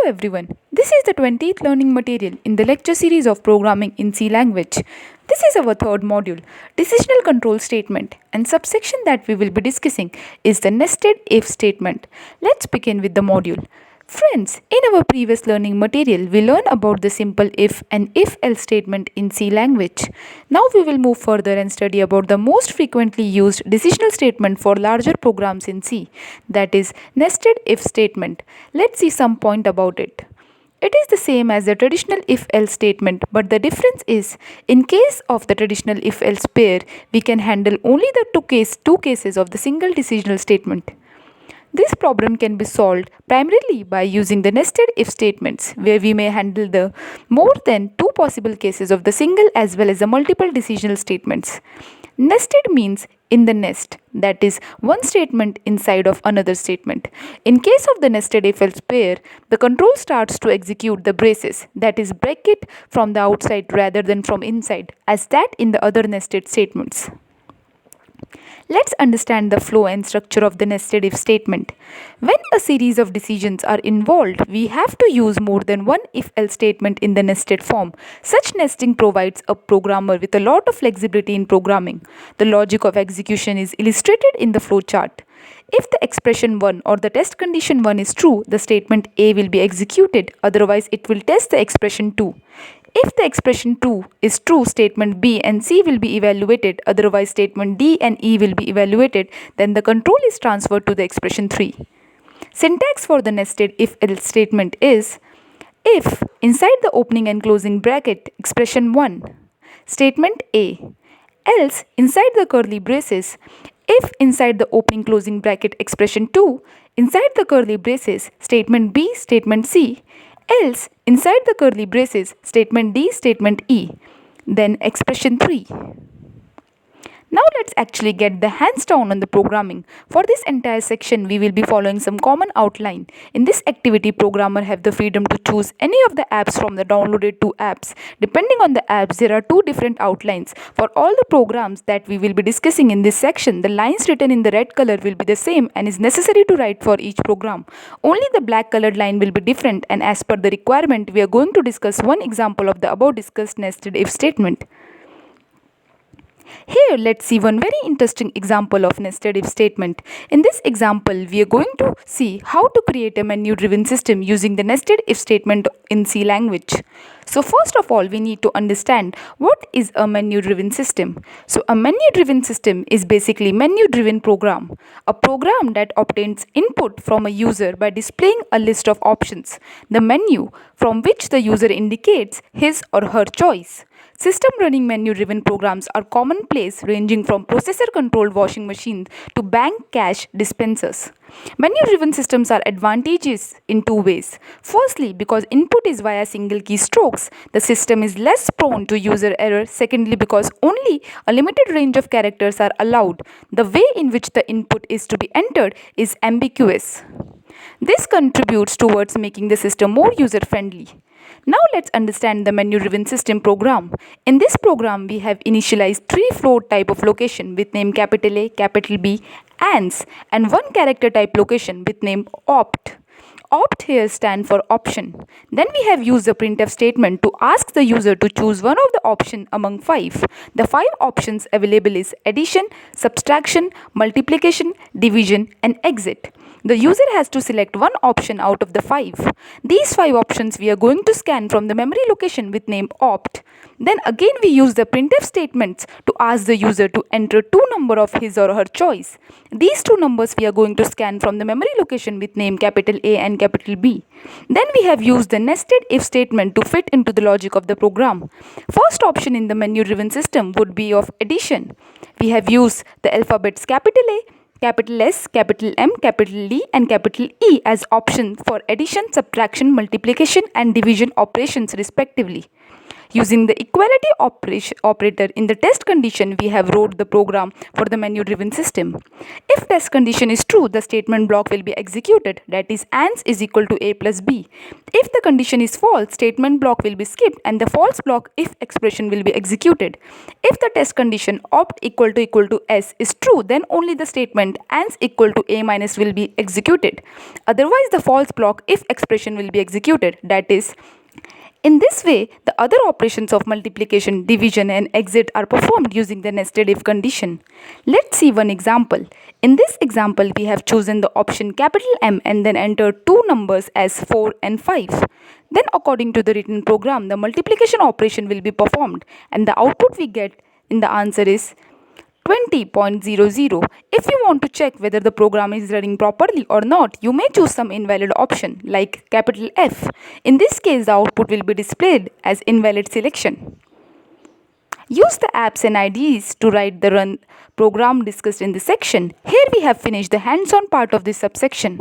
everyone. This is the 20th learning material in the lecture series of programming in C language. This is our third module, decisional control statement, and subsection that we will be discussing is the nested if statement. Let's begin with the module. Friends, in our previous learning material, we learned about the simple if and if-else statement in C language. Now we will move further and study about the most frequently used decisional statement for larger programs in C, that is nested if statement. Let's see some point about it. It is the same as the traditional if-else statement, but the difference is, in case of the traditional if-else pair, we can handle only the two cases of the single decisional statement. This problem can be solved primarily by using the nested if statements, where we may handle the more than two possible cases of the single as well as the multiple decisional statements. Nested means in the nest, that is, one statement inside of another statement. In case of the nested if-else pair, the control starts to execute the braces, that is, break it from the outside rather than from inside, as that in the other nested statements. Let's understand the flow and structure of the nested if statement. When a series of decisions are involved, we have to use more than one if-else statement in the nested form. Such nesting provides a programmer with a lot of flexibility in programming. The logic of execution is illustrated in the flow chart. If the expression 1 or the test condition 1 is true, the statement A will be executed, otherwise it will test the expression 2. If the expression 2 is true, statement B and C will be evaluated, otherwise statement D and E will be evaluated, then the control is transferred to the expression 3. Syntax for the nested if-else statement is: if inside the opening and closing bracket expression 1, statement A, else inside the curly braces, if inside the opening closing bracket expression 2, inside the curly braces, statement B, statement C, else inside the curly braces, statement D, statement E, then expression 3. Now let's actually get the hands down on the programming. For this entire section, we will be following some common outline. In this activity, programmer have the freedom to choose any of the apps from the downloaded 2 apps. Depending on the apps, there are 2 different outlines. For all the programs that we will be discussing in this section, the lines written in the red color will be the same and is necessary to write for each program. Only the black colored line will be different, and as per the requirement, we are going to discuss one example of the above discussed nested if statement. Here, let's see one very interesting example of nested if statement. In this example, we are going to see how to create a menu-driven system using the nested if statement in C language. So first of all, we need to understand what is a menu-driven system. So a menu-driven system is basically menu-driven program, a program that obtains input from a user by displaying a list of options, the menu from which the user indicates his or her choice. System running menu-driven programs are commonplace, ranging from processor-controlled washing machines to bank cash dispensers. Menu-driven systems are advantageous in 2 ways. Firstly, because input is via single key strokes, the system is less prone to user error. Secondly, because only a limited range of characters are allowed, the way in which the input is to be entered is ambiguous. This contributes towards making the system more user-friendly. Now let's understand the menu-driven system program. In this program, we have initialized 3 float type of location with name capital A, capital B, ANDs, and 1 character type location with name opt. Opt here stand for option. Then we have used the printf statement to ask the user to choose one of the option among 5. The 5 options available is addition, subtraction, multiplication, division, and exit. The user has to select one option out of the 5. These 5 options we are going to scan from the memory location with name opt. Then again we use the printf statements to ask the user to enter 2 number of his or her choice. These 2 numbers we are going to scan from the memory location with name capital A and capital B. Then we have used the nested if statement to fit into the logic of the program. First option in the menu-driven system would be of addition. We have used the alphabets capital A, capital S, capital M, capital D, and capital E as options for addition, subtraction, multiplication, and division operations respectively. Using the equality operator in the test condition, we have wrote the program for the menu-driven system. If test condition is true, the statement block will be executed, that is ANS is equal to A plus B. If the condition is false, statement block will be skipped and the false block if expression will be executed. If the test condition opt equal to S is true, then only the statement ANS equal to A minus will be executed. Otherwise, the false block if expression will be executed, that is, in this way, the other operations of multiplication, division and exit are performed using the nested if condition. Let's see one example. In this example, we have chosen the option capital M and then entered two numbers as 4 and 5. Then according to the written program, the multiplication operation will be performed and the output we get in the answer is 20.00. If you want to check whether the program is running properly or not, you may choose some invalid option like capital F. In this case, the output will be displayed as invalid selection. Use the apps and IDEs to write the run program discussed in this section. Here we have finished the hands-on part of this subsection.